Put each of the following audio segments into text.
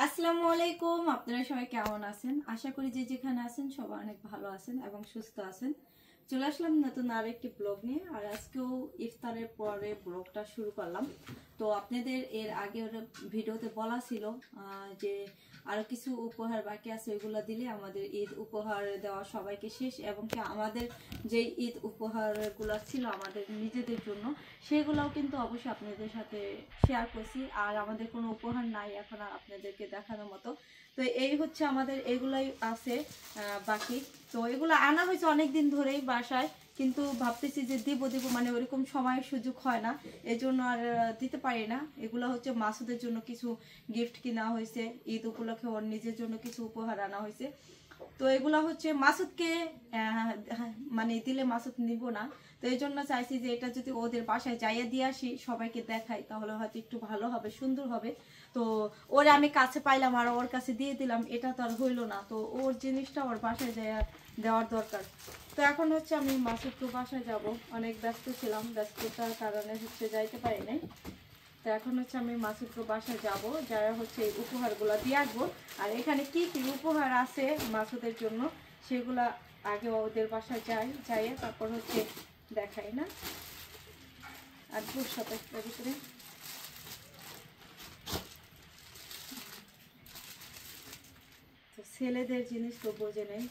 আসসালামু আলাইকুম, আপনারা সবাই কেমন আছেন? আশা করি যে যেখানে আছেন সবাই অনেক ভালো আছেন এবং সুস্থ আছেন। চলে আসলাম নতুন আরেকটি ব্লগ নিয়ে। আর আজকেও ইফতারের পরে ব্লগটা শুরু করলাম। তো আপনাদের এর আগের ভিডিওতে বলা ছিল যে আরো কিছু উপহার বাকি আছে, ওইগুলো দিলে আমাদের ঈদ উপহার দেওয়া সবাইকে শেষ, এবং কি আমাদের যে ঈদ উপহারগুলো ছিল আমাদের নিজেদের জন্য সেগুলোও কিন্তু অবশ্যই আপনাদের সাথে শেয়ার করছি। আর আমাদের কোনো উপহার নাই এখন আর আপনাদেরকে দেখানোর মতো। তো এই হচ্ছে আমাদের এগুলাই আছে বাকি। তো এগুলো আনা হয়েছে অনেকদিন ধরেই বাসায়, কিন্তু ভাবতেছি যে দিব মানে ওইরকম সময় সুযোগ হয় না, এজন্য আর দিতে পারি না। এগুলো হচ্ছে মাসুদের জন্য কিছু গিফট কিনা হয়েছে, ঈদ উপলক্ষে ওর নিজের জন্য কিছু উপহার আনা হয়েছে। তো এগুলো হচ্ছে মাসুদকে মানে দিলে মাসুদ নিব না, তো এই জন্য চাইছি যে এটা যদি ওদের বাসায় যাইয়া দিয়ে আসি, সবাইকে দেখাই, তাহলে হয়তো একটু ভালো হবে, সুন্দর হবে। তো ওরে আমি কাছে পাইলাম আর ওর কাছে দিয়ে দিলাম, এটা তো আর হইলো না। তো ওর জিনিসটা ওর বাসায় যাইয়া দেওয়ার দরকার। তো এখন হচ্ছে আমি মাসুদকে বাসায় যাব, অনেক ব্যস্ত ছিলাম, ব্যস্ততার কারণে হচ্ছে যাইতে পারি নাই। তো এখন হচ্ছে আমি মাসুদকে বাসায় যাব, যারা হচ্ছে এই উপহারগুলো দিয়ে আসবো। আর এখানে কি কি উপহার আছে মাসুদের জন্য সেগুলা আগে ওদের বাসায় যাইয়ে তারপর হচ্ছে দেখাই না। আর দূর সাথে ভিতরে তো ছেলেদের জিনিস তো বোঝে নেই,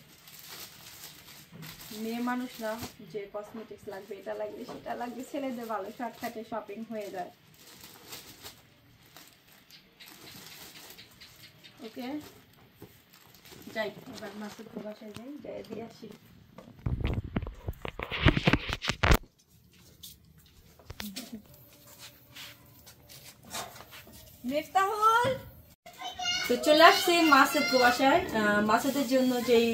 মেয়ে মানুষ না যে কসমেটিক্স লাগবে, এটা লাগবে সেটা লাগবে, ছেলেদের ভালো শর্টকাটে শপিং হয়ে যায়। ওকে, যাই এবার মাসুদকে বাসায় যাই দিয়ে আসি। মিফতাহুল, তো চলে আসছি মাসুদকে বাসায়। মাসুদের জন্য যেই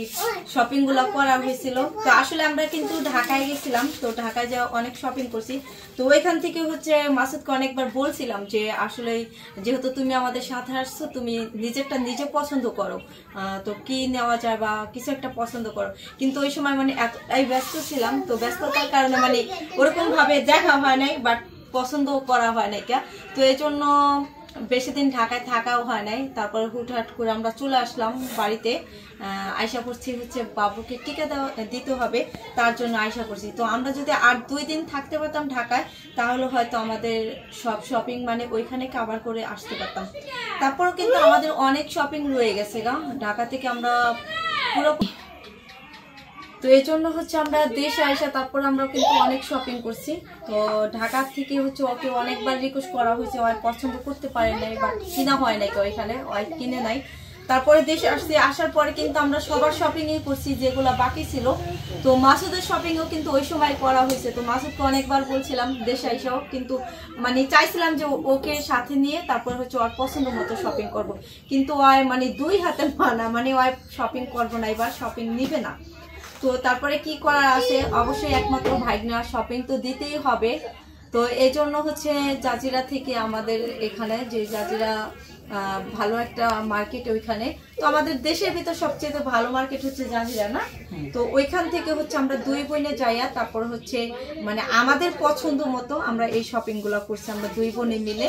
শপিং গুলো করা হয়েছিল, তো আসলে আমরা কিন্তু ঢাকায় গেছিলাম, তো ঢাকায় যাওয়া অনেক শপিং করছি। তো ওইখান থেকে হচ্ছে মাসুদকে অনেকবার বলছিলাম যে আসলে যেহেতু তুমি আমাদের সাথে আসছো, তুমি নিজেরটা নিজে পছন্দ করো, তো কি নেওয়া যায় বা কিছু একটা পছন্দ করো। কিন্তু ওই সময় মানে এতটাই ব্যস্ত ছিলাম, তো ব্যস্ততার কারণে মানে ওরকম ভাবে দেখা হয় নাই, বাট পছন্দ করা হয় নাই। তো এই জন্য বেশি দিন ঢাকায় থাকাও হয় নাই। তারপরে হুটহাট করে আমরা চলে আসলাম বাড়িতে। আয়সা করছি হচ্ছে বাবুকে টিকা দিতে হবে, তার জন্য আয়সা করছি। তো আমরা যদি আর 2 দিন থাকতে পারতাম ঢাকায়, তাহলে হয়তো আমাদের সব শপিং মানে ওইখানে কভার করে আসতে পারতাম। তারপরও কিন্তু আমাদের অনেক শপিং রয়ে গেছে ঢাকা থেকে আমরা পুরো। তো এই জন্য হচ্ছে আমরা দেশে আইসা তারপর আমরা কিন্তু অনেক শপিং করছি। তো ঢাকা থেকে হচ্ছে ওকে অনেকবার রিকোয়েস্ট করা হয়েছে, ওই পছন্দ করতে পারে নাই, বাট কিনা হয় নাই, ওইখানে ওই কিনে নাই। তারপরে দেশে আসছি, আসার পরে কিন্তু আমরা সবার শপিংই করছি যেগুলো বাকি ছিল। তো মাসুদের শপিংও কিন্তু ওই সময় করা হয়েছে। তো মাসুদকে অনেকবার বলছিলাম দেশে আইসাও, কিন্তু মানে চাইছিলাম যে ওকে সাথে নিয়ে তারপরে হচ্ছে ওর পছন্দ মতো শপিং করব, কিন্তু ওই মানে 2 হাতে মানা, মানে ওই শপিং করবো না, এবার শপিং নিবে না। তো তারপরে কি করার আছে, অবশ্যই একমাত্র ভাইগনা, শপিং তো দিতেই হবে। তো এই জন্য হচ্ছে জাজিরা থেকে আমাদের এখানে যে জাজিরা ভালো একটা মার্কেট, ওইখানে তো আমাদের দেশের ভিতর সবচেয়ে ভালো মার্কেট হচ্ছে জাজিরা না। তো ওইখান থেকে হচ্ছে আমরা 2 বোনে যাইয়া তারপর হচ্ছে মানে আমাদের পছন্দ মতো আমরা এই শপিং গুলা করছি, আমরা 2 বোনে মিলে।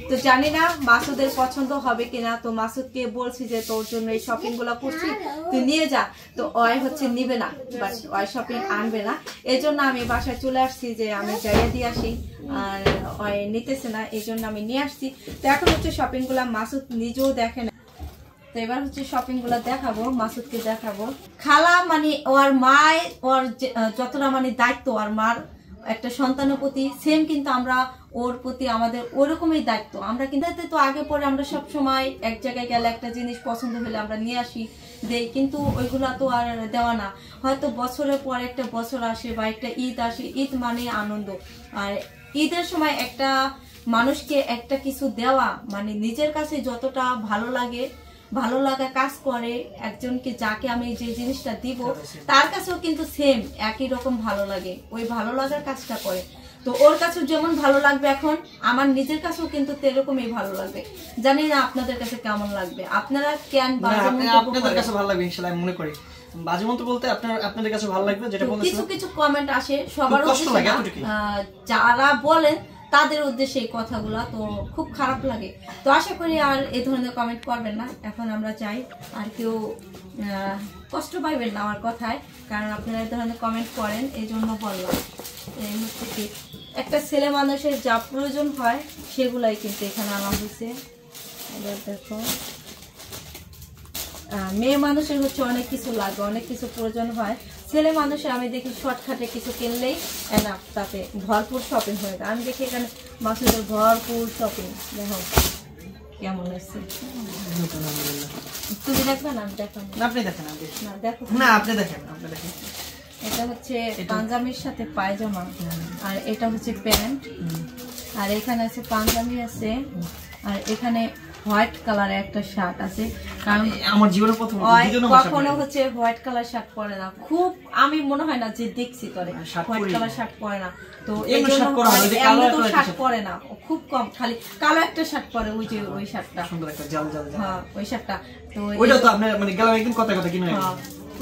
তো জানি না মাসুদের পছন্দ হবে কিনা, তো মাসুদকে বলছি যে তোর জন্য এই শপিং গুলা করছি, তুই নিয়ে যা। তো ওই হচ্ছে নিবে না, বাট ওই শপিং আনবে না। এই জন্য আমি বাসায় চলে আসছি যে আমি যাইয়া দিয়ে আসি, আর ওই নিতেছে না, এই জন্য আমি নিয়ে আসছি। তো এখন হচ্ছে শপিং গুলা মাসুদ নিজেও দেখে না। তো এবার হচ্ছে শপিং গুলা দেখাবো, মাসুদকে দেখাবো। খালা মানে ওর মায় ওর যতটা মানে দায়িত্ব আর মার একটা সন্তানের প্রতি, সেম কিন্তু আমরা ওর প্রতি আমাদের ওরকমই দায়িত্ব। আমরা কিন্তু তো আগে পরে আমরা সব সময় এক জায়গায় গেলে একটা জিনিস পছন্দ হলে আমরা নিয়ে আসি, দেই, কিন্তু ওইগুলা তো আর দেওয়া না। হয়তো বছরের পর একটা বছর আসে বা একটা ঈদ আসে, ঈদ মানে আনন্দ। আর ঈদের সময় একটা মানুষকে একটা কিছু দেওয়া মানে নিজের কাছে যতটা ভালো লাগে, ভালো লাগা কাজ করে একজনকে, যাকে আমি যে জিনিসটা দিব তার কাছেও কিন্তু সেম একই রকম ভালো লাগে, ওই ভালো লাগার কাজটা করে। তো ওর কাছে যেমন ভালো লাগবে এখন, আমার নিজের কাছেও কিন্তু এরকমই ভালো লাগবে। জানি না আপনাদের কাছে কেমন লাগবে, আপনারা কেন আপনাদের কাছে ভালো লাগবে ইনশাআল্লাহ, আমি মনে করি। বাজে মন্তব্য বলতে আপনাদের কাছে ভালো লাগবে, যেটা বলেছেন। কিছু কিছু কমেন্ট আসে সবারও, যারা বলেন তাদের উদ্দেশ্যে এই কথাগুলো, তো খুব খারাপ লাগে। তো আশা করি আর এই ধরনের কমেন্ট করবেন না। এখন আমরা চাই আর কেউ কষ্ট পাইবেন না আমার কথায়, কারণ আপনারা এই ধরনের কমেন্ট করেন, এই জন্য বললাম। এই হচ্ছে কি একটা ছেলে মানুষের যা প্রয়োজন হয় সেগুলাই কিন্তু এখানে আনা হয়েছে। এবার দেখো মেয়ে মানুষের হচ্ছে অনেক কিছু লাগে, অনেক কিছু প্রয়োজন হয়। ছেলে মানুষের আমি দেখি শর্টকাটে কিছু কিনলেই এনাফ, তাতে ভরপুর শপিং হয়ে যায়। আমি দেখি এখানে মাসুদের ভরপুর শপিং। দেখো কেমন হয়েছে, তুমি দেখবে না? আমি দেখো না, আপনি দেখেন। না দেখো না, আপনি দেখেন। এটা হচ্ছে পাঞ্জাবির সাথে পায়জামা, আর এটা হচ্ছে প্যান্ট, আর এখানে আছে পাঞ্জাবি আছে, আর এখানে হোয়াইট কালারের একটা শার্ট আছে। কারণ আমার জীবনের প্রথম কখনো হচ্ছে হোয়াইট কালার শার্ট পরে না, খুব আমি মনে হয় না যে দেখছি করে হোয়াইট কালার শার্ট পরে না। তো এই জন্য শার্ট পরে না, খুব কম, খালি কালো একটা শার্ট পরে, ওই যে ওই শার্টটা সুন্দর একটা জাল জাল। হ্যাঁ ওই শার্টটা, তো ওইটা তো আপনি মানে গেলাম একদিন কথা কিনে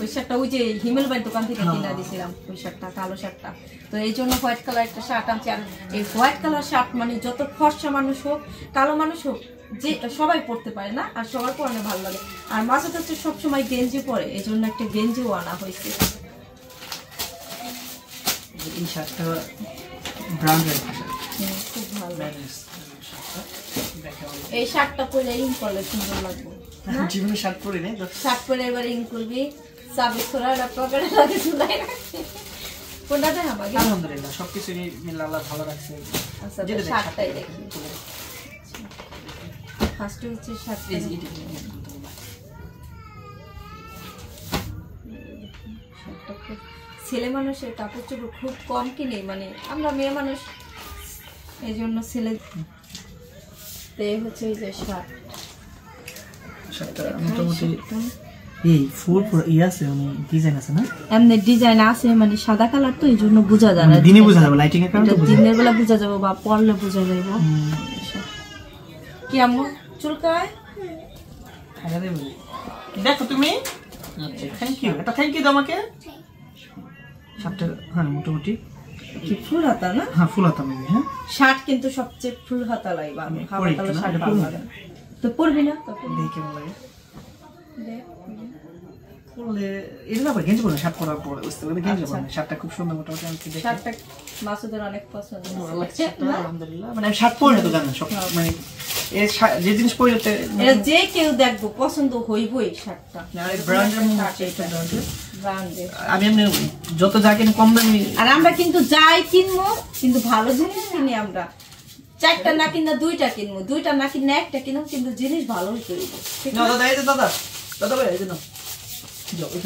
ওই শার্টটা ওই যে হিমেল ভাই দোকান থেকে কিনে দিয়েছিলাম, ওই শার্টটা কালো শার্টটা। তো এই জন্য হোয়াইট কালার একটা শার্ট আনছি। আর এই হোয়াইট কালার শার্ট মানে যত ফর্সা মানুষ হোক, কালো মানুষ হোক, যে সবাই পড়তে পারে না, আর সবার পরানো ভালো লাগে। আর মাঝে হচ্ছে সবসময় গেঞ্জি পরে, এই জন্য একটা গেঞ্জিও আনা হয়েছে। এই শার্টটা ব্র্যান্ডের, খুব ভালো। এই শার্টটা পরে ইন করলে সুন্দর লাগবে। জীবনে শার্ট পরে নেই তো, শার্ট পরে এবার ইন করবি, চাবি ছড়া পকেটে লাগে ঝুলাই রাখছি। কোনটা দেখা বাকি? আলহামদুলিল্লাহ সবকিছু মিলে আল্লাহ ভালো রাখছে। আচ্ছা শার্টটাই দেখি। ফার্স্টে হচ্ছে শার্ট, ছেলে মানুষের কাপড় চোপড় খুব কম কিনে, মানে আমরা মেয়ে মানুষ, এই জন্য ছেলে হচ্ছে এই যে শার্টটা মোটামুটি এই ফুল পুরো ই আছে, মানে ডিজাইন আছে না, এমনি ডিজাইন আছে, মানে সাদা কালার, তো এই জন্য বোঝা যায় না, দিনে বোঝা যাবে, লাইটিং এর কারণে দিনের বেলা বোঝা যাবে বা পরলে বোঝা যাবে। কি আম্মু চুলকায় দেখো তুমি। আচ্ছা থ্যাংক ইউ, এটা থ্যাংক ইউ আমাকে। শার্টটা হ্যাঁ মোটামুটি কি ফুল হাতা না? হ্যাঁ ফুল হাতা নেবে। হ্যাঁ শার্ট কিন্তু সবচেয়ে ফুল হাতা লাগবে, আমি হাফ হাতা শার্ট ভালো লাগে তো পরবি না? তো দেখি কেমন লাগে পরলে। এটা না গেঞ্জি পরে শার্ট পরার পরে বুঝতে পারবে, গেঞ্জি পরে শার্টটা খুব সুন্দর, মোটামুটি আমি দেখি শার্টটা মাসুদের অনেক পছন্দ লাগছে। আলহামদুলিল্লাহ, মানে আমি শার্ট পরে তো জানেন সব, মানে এই যে জিনিস পরে এটা যে কেউ দেখবো পছন্দ হইবই শার্টটা। আর ব্র্যান্ডের মধ্যে এটা ব্র্যান্ডের, আমি এমনি যত যা কিনে কম দামি। আর আমরা কিন্তু যাই কিনবো কিন্তু ভালো জিনিস কিনি আমরা। চারটা না কিনা দুইটা কিনবো, দুইটা না কিনা একটা কিনবো, কিন্তু জিনিস ভালো হইতে হইব। না দাদা এই যে দাদা দাদা ভাই এই যে না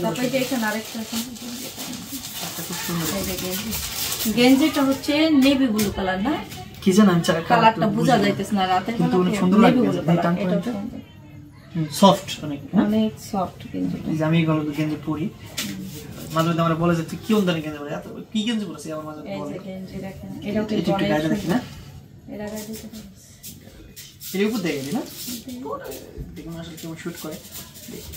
তারপরে যে এখানে আরেকটা খুব সুন্দর গেঞ্জিটা হচ্ছে নেভি ব্লু কালার না, কি জানেন কালারটা বোঝা যাইতেছে না রাতে, কিন্তু অনেক সুন্দর লাগছে, সফট অনেক, অনেক সফট গেঞ্জি। এই যে আমি গলা গেঞ্জি পরি, মাঝে মধ্যে আমরা বলে যে তুই কি অন্ধকারে গেঞ্জি পরে, এত কি গেঞ্জি পরেছিস আমার মাঝে বলে। এই যে গেঞ্জি দেখেন, এটা একটু গায়ে দেখি না, এটা গায়ে দিতে পারি, এর উপর দিয়ে গেলি না, দেখুন আসলে কেমন শুট করে দেখি।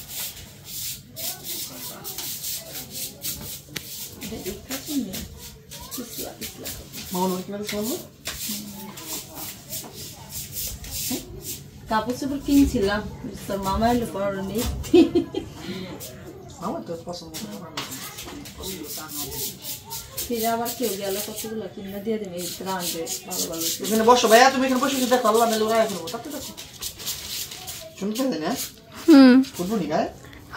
কাপড় চোপড় কিনছিলাম, তোর মামা এলো পড়ো নেই, আমার তো পছন্দ আবার কেউ গেল কতগুলো কিনে দিয়ে দেবে ব্র্যান্ডের ভালো ভালো। এখানে বসো ভাইয়া, তুমি এখানে বসে দেখো, আল্লাহ মেলে ওরা এখন তাতে দেখো শুনতে পাই না। ফুটবল নি গায়ে?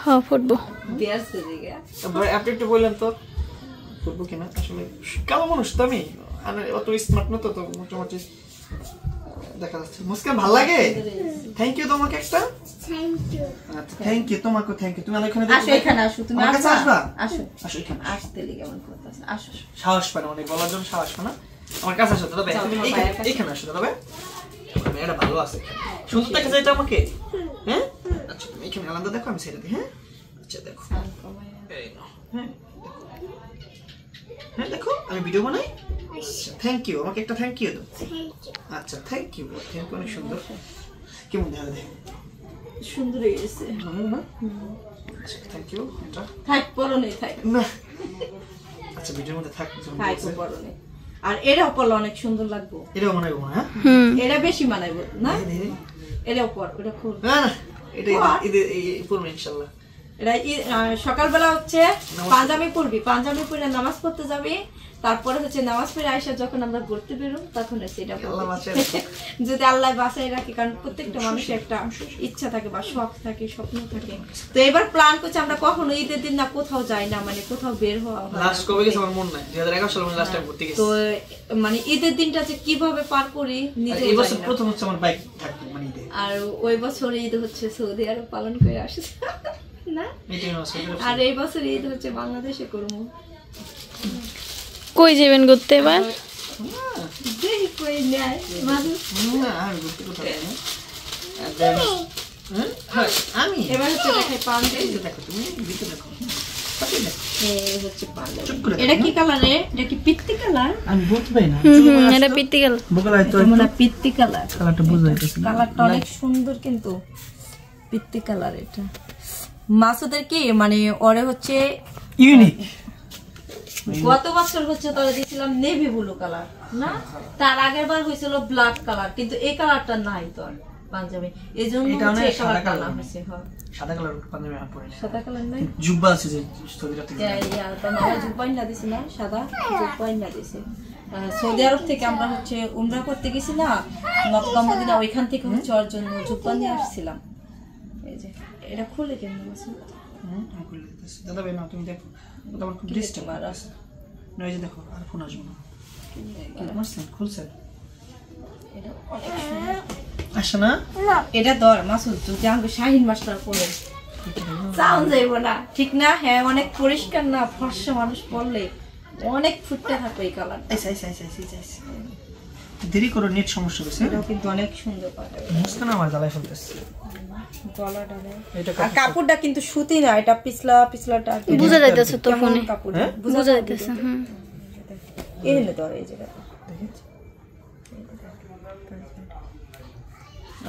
হ্যাঁ ফুটবল দেয়ারছে দিকে আপনি একটু বললেন তো ফুটবল কিনা, আসলে কালো মানুষ তো আমি, অত স্মার্ট না তো, তো মোটামুটি দেখা যাচ্ছে। মুস্কান ভালো লাগে, থ্যাংক ইউ তোমাকে একটা। আচ্ছা থ্যাংক ইউ তোমাকে, থ্যাংক ইউ। তুমি এখানে আসো, এখানে আসো, তুমি আসবা, আসো আসো এখানে আসতে লিগে কেমন করতেছ, আসো সাহস পায় না, অনেক বলার জন্য সাহস পায় না, আমার কাছে আসো দাদা ভাই, তুমি এখানে আসো দাদা ভাই, মেয়েটা ভালো আছে, সুন্দর দেখা যায় এটা আমাকে। হ্যাঁ আচ্ছা তুমি এখানে আলাদা দেখো, আমি ছেড়ে দিই। হ্যাঁ আচ্ছা দেখো, এই নাও। হ্যাঁ হ্যাঁ দেখো আমি ভিডিও বানাই। থ্যাংক ইউ, আমাকে একটা থ্যাংক ইউ দাও। আচ্ছা থ্যাংক ইউ, থ্যাংক ইউ, অনেক সুন্দর। কেমন দেখা যায়? সুন্দর হয়ে গেছে না? আচ্ছা থ্যাংক ইউ। এটা থাক পরনে থাক না, আচ্ছা ভিডিওর মধ্যে থাক, থাক পরনে। আর এটাও পরলে অনেক সুন্দর লাগবে। এটাও মনে হয় হ্যাঁ, এটা বেশি মানাইব না, এটাও পর ওটা খুব না এটা পরবে ইনশাআল্লাহ। এটা সকালবেলা হচ্ছে পাঞ্জাবি পরবি, পাঞ্জাবি পরে নামাজ পড়তে যাবি, তারপরে হচ্ছে নামাজ পড়ে আইসা যখন আমরা ঘুরতে বেরোম তখন হচ্ছে এটা যদি আল্লাহ বাঁচাই রাখি, কারণ প্রত্যেকটা মানুষের একটা ইচ্ছা থাকে বা শখ থাকে, স্বপ্ন থাকে। তো এবার প্ল্যান করছি আমরা কখনো ঈদের দিন না কোথাও যাই না, মানে কোথাও বের হওয়া লাস্ট কবে গেছে আমার মনে নাই, 2011 সালে আমি লাস্ট টাইম ঘুরতে গেছি। তো মানে ঈদের দিনটা যে কিভাবে পার করি নিজে এই বছর প্রথম হচ্ছে আমার বাইক থাকবে মানে ঈদে, আর ওই বছর ঈদ হচ্ছে সৌদি আরব পালন করে আসছে না, আর এই বছর ঈদ হচ্ছে বাংলাদেশে করবো। কই যাবেন ঘুরতে এবার? এবার হচ্ছে দেখাই পাঞ্জাবি, এটা কি কালারে? এটা কি পিত্তি কালার? আমি বলতে পারি না, এটা পিত্তি কালার, পিত্তি কালার, কালারটা বুঝা যাইতেছে না, কালারটা অনেক সুন্দর কিন্তু পিত্তি কালার। এটা মাসুদের কি মানে ওরে হচ্ছে ইউনিক, গত বছর হচ্ছে তোরা দিয়েছিলাম নেভি ব্লু কালার না, তার আগের বার হয়েছিল ব্ল্যাক কালার, কিন্তু এই কালারটা নাই তোর পাঞ্জাবি, এই জন্য এই কালারটা না হয়েছে। সাদা কালার পাঞ্জাবি আর পরে সাদা কালার নাই, জুব্বা আছে যে সৌদিরা থেকে, তো মামা জুব্বাই না দিছে না, সাদা জুব্বাই না দিছে। সৌদি আরব থেকে আমরা হচ্ছে উমরা করতে গেছি না মক্কা মদিনা, ওইখান থেকে হচ্ছে ওর জন্য জুব্বা নিয়ে আসছিলাম। এই যে এটা খুলে কেন খুলে দিতেছি দাদা ভাই, না তুমি দেখো তোমার খুব ডিস্টার্ব আছে না, এই যে দেখো আর ফোন আসবে না, খুলছে এটা অনেক সুন্দর আসে না, এটা ধর মাসুদ যদি আমাকে শাহিন মাস্টার পড়ে সাউন্ড যাইব না, ঠিক না? হ্যাঁ অনেক পরিষ্কার না, ফর্সা মানুষ পড়লে অনেক ফুটতে থাকবে এই কালার। দেরি করো, নেট সমস্যা হচ্ছে, এটাও কিন্তু অনেক সুন্দর পাবে, মুস্কান আমার জ্বালায় ফেলতেছে গলাটা। আর কাপড়টা কিন্তু সুতি না, এটা পিছলা পিছলাটা বুঝা যাইতেছে তো ফোনে, কাপড় বুঝা যাইতেছে। এই হলো ধর এই জায়গা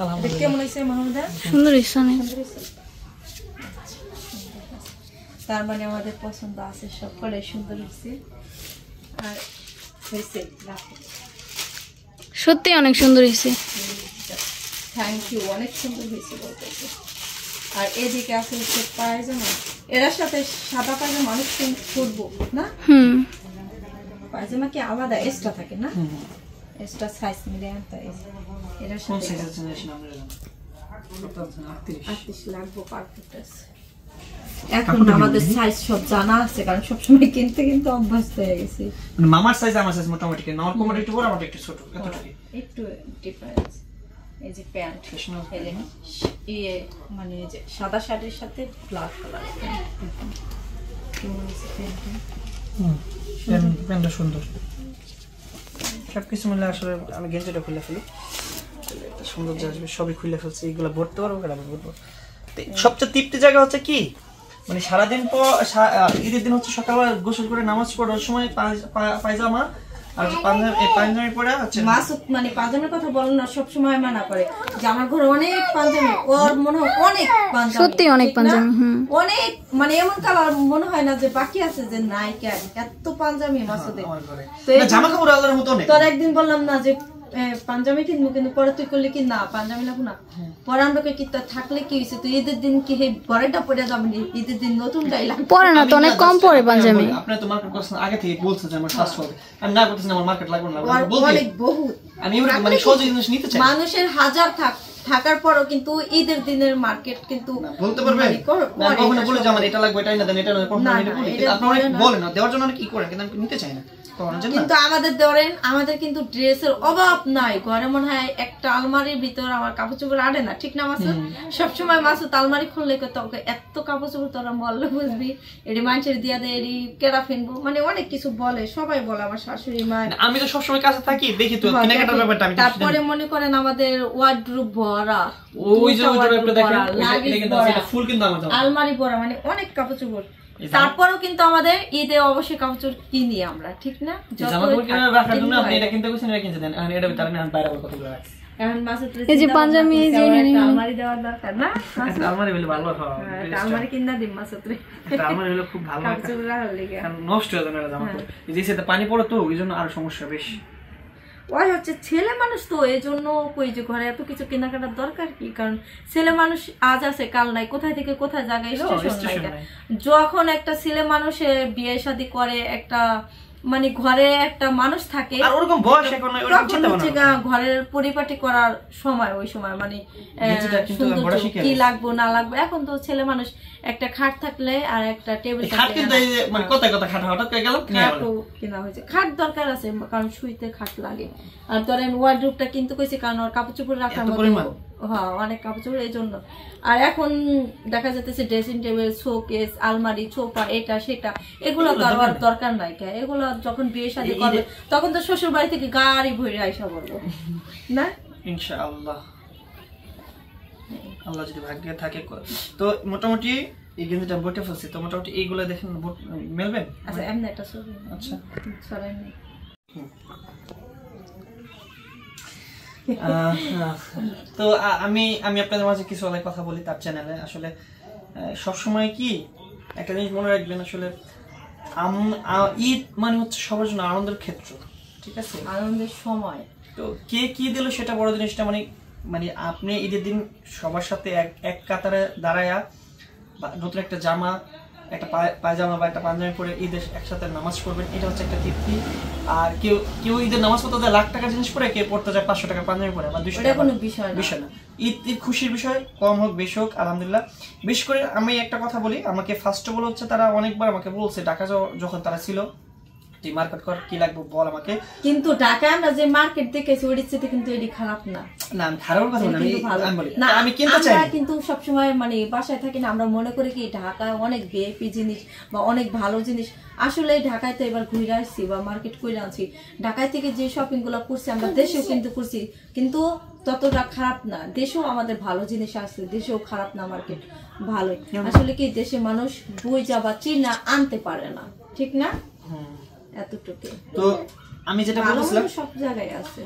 আলহামদুলিল্লাহ। কেমন হয়েছে মাহমুদা? সুন্দর হইছে অনেক। তার মানে আমাদের পছন্দ আছে, সব করে সুন্দর হয়েছে। আর হয়েছে সত্যি অনেক সুন্দর হয়েছে, থ্যাংক ইউ, অনেক সুন্দর হয়েছে বলতেছে। আর এদিকে আছে হচ্ছে পায়জামা, এর সাথে সাদা পায়জামা অনেক সুন্দর করবো না, পায়জামা কি আলাদা এক্সট্রা থাকে না, এক্সট্রা সাইজ মিলে আনতে, এর সাথে 38 লাগবে, পারফেক্ট আছে। এখন আমাদের সাইজ সব জানা আছে, কারণ সবসময় কিনতে কিনতে অভ্যস্ত হয়ে গেছি। মানে মামার সাইজ আমার সাইজ মোটামুটি, আমার কোমর একটু বড়, আমার একটু ছোট, এতটুকু একটু ডিফারেন্স। এই যে প্যান্ট, এই যে মানে এই যে সাদা শার্টের সাথে ব্ল্যাক কালার প্যান্টটা সুন্দর, সবকিছু মিলে আসলে আমি গেঞ্জিটা খুলে ফেলি, সুন্দর যে আসবে সবই খুলে ফেলছি, এইগুলো ভরতে পারবো কেন ভরবো। সবচেয়ে তৃপ্তি জায়গা হচ্ছে কি, মানে সারাদিন পর ঈদের দিন হচ্ছে সকালবেলা গোসল করে নামাজ পড়ার সময় পায়জামা আর পাঞ্জাবি পরে হচ্ছে মাসুদ মানে পাঞ্জাবির কথা বলেন না, সব সময় মানা করে যে আমার ঘরে অনেক পাঞ্জাবি, ওর মনে হয় অনেক পাঞ্জাবি, সত্যি অনেক পাঞ্জাবি, অনেক মানে এমন কালার মনে হয় না যে বাকি আছে যে নাই, কেন এত পাঞ্জাবি মাসুদের। জামা কাপড় আলাদার মতো অনেক। তোর একদিন বললাম না যে পাঞ্জাবি কিনবো, কিন্তু পরে তুই করলে কি না পাঞ্জাবি লাগবো না, পরে আমরা কি থাকলে কি হয়েছে, তুই ঈদের দিন কি বড়টা পরে যাবি, ঈদের দিন নতুনটাই লাগবে, পরে না তো অনেক কম পরে পাঞ্জাবি। আপনি তো মার্কেট করছেন আগে থেকে, বলছেন যে আমার স্বাস্থ্য হবে, আমি না করতেছি আমার মার্কেট লাগবে না, অনেক বহুত আমি মানে সহজ জিনিস নিতে চাই। মানুষের হাজার থাকার পরও কিন্তু ঈদের দিনের মার্কেট কিন্তু বলতে পারবে না, কখনো বলে যে আমার এটা লাগবে, এটাই না দেন, এটা না, কখনো এটা বলি, আপনি অনেক বলেন না, দেওয়ার জন্য কি করেন, কিন্তু আমি নিতে চাই না। কিন্তু আমাদের ধরেন আমাদের কিন্তু ড্রেসের অভাব নাই, ঘরে মনে হয় একটা আলমারির ভিতর আমার কাপড় চোপড় আড়ে না, ঠিক না মাসুদ? সবসময় মাসুদ আলমারি খুললে এত কাপড় চোপড় তোরা মল্লে বুঝবি, এটি মানুষের দিয়া দেয়, এটি কেরা ফিনবো, মানে অনেক কিছু বলে, সবাই বলে, আমার শাশুড়ি মা। আমি তো সবসময় কাছে থাকি, দেখি তো কেনাকাটার ব্যাপারটা। তারপরে মনে করেন আমাদের ওয়ার্ডরোব ভরা, ওই যে ওয়ার্ডরোবটা দেখেন, এটা ফুল কিন্তু আমাদের আলমারি ভরা, মানে অনেক কাপড় চোপড়। তারপরেও কিন্তু আমাদের ঈদে অবশ্যই কাপড় কিনি আমরা, ঠিক না? এখন মাসুদ এই যে পাঞ্জাবি এই যে আলমারি দেওয়ার দরকার না, একটা আলমারি হলে ভালো হয়, একটা আলমারি কিনা দিম মাসুদ রে, একটা আলমারি হলে খুব ভালো হয়, কাপড় রাখার লেগে। কারণ নষ্ট হয়ে যায় না জামা কাপড়, এই যে সেটা পানি পড়ে তো ওই জন্য আরো সমস্যা বেশি। ওই হচ্ছে ছেলে মানুষ তো এই জন্য কই যে ঘরে এত কিছু কেনাকাটার দরকার কি, কারণ ছেলে মানুষ আজ আছে কাল নাই, কোথায় থেকে কোথায় জায়গায় স্টেশন নাই। যখন একটা ছেলে মানুষে বিয়ে শাদী করে, একটা মানে ঘরে একটা মানুষ থাকে, আর ওরকম বয়স এখন নাই, ওরকম চিন্তা ভাবনা ঘরের পরিপাটি করার সময়, ওই সময় মানে সৌন্দর্য কি লাগবে না লাগবে। এখন তো ছেলে মানুষ একটা খাট থাকলে আর একটা টেবিল মানে কথা কথা খাট হঠাৎ করে গেল কেনা হয়েছে, খাট দরকার আছে কারণ শুইতে খাট লাগে। আর ধরেন ওয়ার্ডরোবটা কিন্তু কইছে কারণ ওর কাপড় চোপড় রাখার মতো, হ্যাঁ অনেক কাপড় চোপড় এই জন্য। আর এখন দেখা যাচ্ছে ড্রেসিং টেবিল, শোকেস, আলমারি, সোফা, এটা সেটা, এগুলো তো আর দরকার নাই। এগুলো যখন বিয়ে শাদী করবে তখন তো শ্বশুর বাড়ি থেকে গাড়ি ভরে আইসা বলবো না, ইনশাআল্লাহ আল্লাহ যদি ভাগ্যে থাকে। তো মোটামুটি এই গেঞ্জিটা বটে ফেলছি, তো মোটামুটি এইগুলো দেখেন মেলবে। আচ্ছা এমনি একটা ছবি, আচ্ছা সরাই নেই। তো আমি আপনাদের মাঝে কিছু কথা বলি তার চ্যানেলে। আসলে সবসময় কি একটা জিনিস মনে রাখবেন, আসলে ঈদ মানে হচ্ছে সবার জন্য আনন্দের ক্ষেত্র, ঠিক আছে, আনন্দের সময়। তো কে কি দিল সেটা বড় জিনিসটা, মানে আপনি ঈদের দিন সবার সাথে এক কাতারে দাঁড়ায়া নতুন একটা জামা, একটা পায়জামা বা একটা পাঞ্জাবি পরে ঈদের একসাথে নামাজ পড়বেন, এটা হচ্ছে একটা তৃপ্তি। আর কেউ ঈদের নামাজ পড়তে যায় লাখ টাকার জিনিস পরে, কেউ পড়তে যায় 500 টাকার পাঞ্জাবি পরে বা 200 টাকা, কোনো বিষয় না। ঈদ খুশির বিষয়, কম হোক বেশি হোক আলহামদুলিল্লাহ। বিশেষ করে আমি একটা কথা বলি, আমাকে ফার্স্ট অফ অল হচ্ছে তারা অনেকবার আমাকে বলছে, ঢাকা যখন তারা ছিল, মার্কেট কর কি লাগবে বল আমাকে, কিন্তু ঢাকা আমরা যে মার্কেট দেখেছি ওর ইচ্ছেতে কিন্তু এটি খারাপ না, না আমি খারাপ কথা বলি না, আমি কিনতে চাই কিন্তু সবসময় মানে বাসায় থাকি না, আমরা মনে করি কি ঢাকা অনেক ভিআইপি জিনিস বা অনেক ভালো জিনিস। আসলে ঢাকায় তো এবার ঘুরে আসছি বা মার্কেট করে আনছি, ঢাকায় থেকে যে শপিং গুলো করছি আমরা দেশেও কিন্তু করছি, কিন্তু ততটা খারাপ না। দেশেও আমাদের ভালো জিনিস আছে, দেশেও খারাপ না, মার্কেট ভালোই। আসলে কি দেশে মানুষ বই যাবা চিনা আনতে পারে না, ঠিক না? এতটুকু। তো আমি যেটা বলছিলাম সব জায়গায় আছে,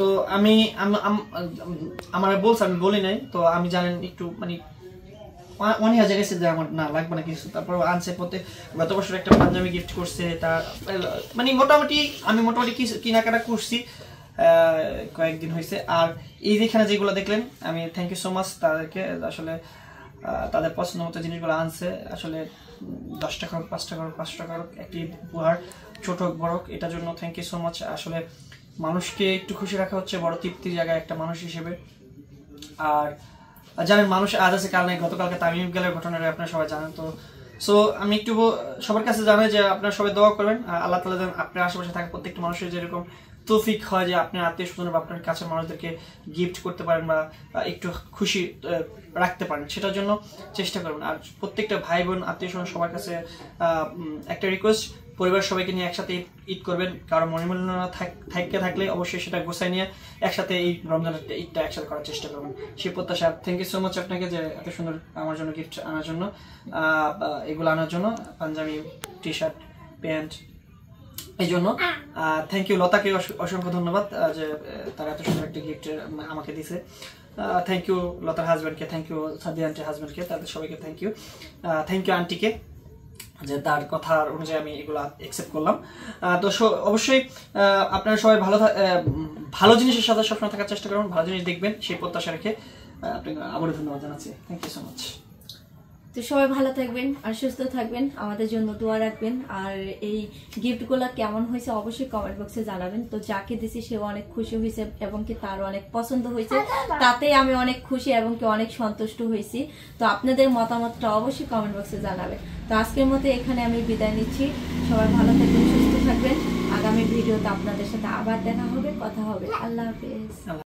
তো আমি আমার বলছি, আমি বলি নাই, তো আমি জানেন একটু মানে অনেক হাজার গেছে যে আমার না লাগবে না কিছু, তারপর আনছে পথে। গত বছর একটা পাঞ্জাবি গিফট করছে, তার মানে মোটামুটি আমি কিছু কেনাকাটা করছি, কয়েকদিন হয়েছে। আর এই যেখানে যেগুলো দেখলেন, আমি থ্যাংক ইউ সো মাচ তাদেরকে, আসলে তাদের পছন্দ মতো জিনিসগুলো আনছে। আসলে 10 টাকা হোক, 5 টাকা হোক, 5 টাকা হোক, একটি উপহার, ছোট হোক বড় হোক, এটার জন্য থ্যাংক ইউ সো মাচ। আসলে মানুষকে একটু খুশি রাখা হচ্ছে বড় তৃপ্তির জায়গায় একটা মানুষ হিসেবে। আর জানেন মানুষ আজ আছে কাল নেই, গতকালকে তামিম ইকবালের ঘটনাটা আপনারা সবাই জানেন। তো সো আমি একটু সবার কাছে জানাই যে আপনারা সবাই দোয়া করবেন, আল্লাহ তাআলা যেন আপনার আশেপাশে থাকা প্রত্যেকটা মানুষের যেরকম তৌফিক হয় যে আপনার আত্মীয় স্বজন বা আপনার কাছের মানুষদেরকে গিফট করতে পারেন বা একটু খুশি রাখতে পারেন, সেটার জন্য চেষ্টা করবেন। আর প্রত্যেকটা ভাই বোন আত্মীয় স্বজন সবার কাছে একটা রিকোয়েস্ট, পরিবার সবাইকে নিয়ে একসাথে ঈদ করবেন। কারো মনোমালিন্য থাকলে অবশ্যই সেটা গোছায় নিয়ে একসাথে এই রমজানের ঈদটা একসাথে করার চেষ্টা করবেন, সেই প্রত্যাশা। থ্যাংক ইউ সো মাচ আপনাকে যে এত সুন্দর আমার জন্য গিফট আনার জন্য, এগুলো আনার জন্য, পাঞ্জাবি, টি শার্ট, প্যান্ট, এই জন্য থ্যাংক ইউ। লতাকে অসংখ্য ধন্যবাদ যে তারা এত সুন্দর একটা গিফট আমাকে দিছে। থ্যাংক ইউ লতার হাজব্যান্ডকে, থ্যাংক ইউ সাদিয়া আন্টির হাজব্যান্ডকে, তাদের সবাইকে থ্যাংক ইউ। থ্যাংক ইউ আন্টিকে যে তার কথা অনুযায়ী আমি এগুলো অ্যাকসেপ্ট করলাম। তো অবশ্যই আপনারা সবাই ভালো জিনিসের সাথে সবসময় থাকার চেষ্টা করবেন, ভালো জিনিস দেখবেন, সেই প্রত্যাশা রেখে আপনাকে আবারও ধন্যবাদ জানাচ্ছি। Thank you so much. তো সবাই ভালো থাকবেন আর সুস্থ থাকবেন, আমাদের জন্য দোয়া রাখবেন। আর এই গিফটগুলো কেমন হয়েছে অবশ্যই কমেন্ট বক্সে জানাবেন। তো যাকে দিছি সেও অনেক খুশি হয়েছে এবং কি তার অনেক পছন্দ হয়েছে, তাতে আমি অনেক খুশি এবং কি অনেক সন্তুষ্ট হয়েছি। তো আপনাদের মতামতটা অবশ্যই কমেন্ট বক্সে জানাবেন। তো আজকের মতো এখানে আমি বিদায় নিচ্ছি, সবাই ভালো থাকবেন, সুস্থ থাকবেন। আগামী ভিডিওতে আপনাদের সাথে আবার দেখা হবে, কথা হবে। আল্লাহ হাফেজ।